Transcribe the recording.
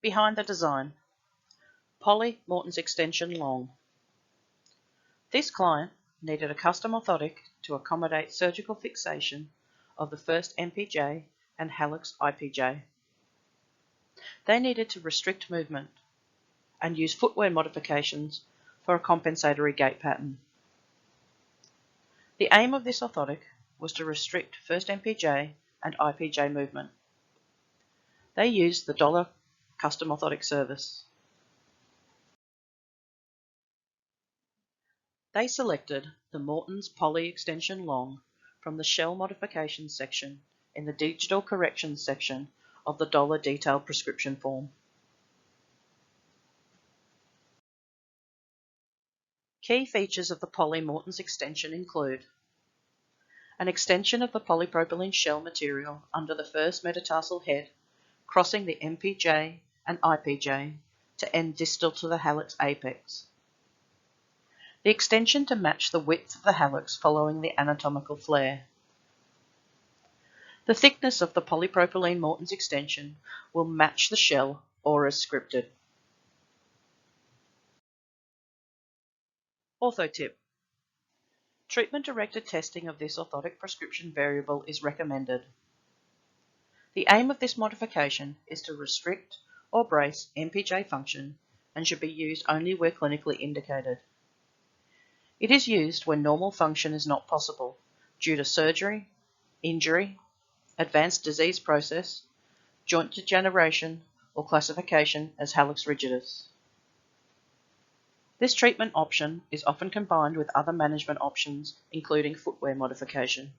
Behind the design, Poly Morton's extension long. This client needed a custom orthotic to accommodate surgical fixation of the first MPJ and Hallux IPJ. They needed to restrict movement and use footwear modifications for a compensatory gait pattern. The aim of this orthotic was to restrict first MPJ and IPJ movement. They used the DOLA custom orthotic service. They selected the Morton's Poly Extension Long from the Shell Modification section in the Digital Corrections section of the DOLA Detailed Prescription Form. Key features of the Poly Morton's extension include an extension of the polypropylene shell material under the first metatarsal head, crossing the MPJ and IPJ to end distal to the hallux apex. The extension to match the width of the hallux following the anatomical flare. The thickness of the polypropylene Morton's extension will match the shell or as scripted. Orthotip. Treatment-directed testing of this orthotic prescription variable is recommended. The aim of this modification is to restrict or brace MPJ function and should be used only where clinically indicated. It is used when normal function is not possible due to surgery, injury, advanced disease process, joint degeneration, or classification as Hallux rigidus. This treatment option is often combined with other management options, including footwear modification.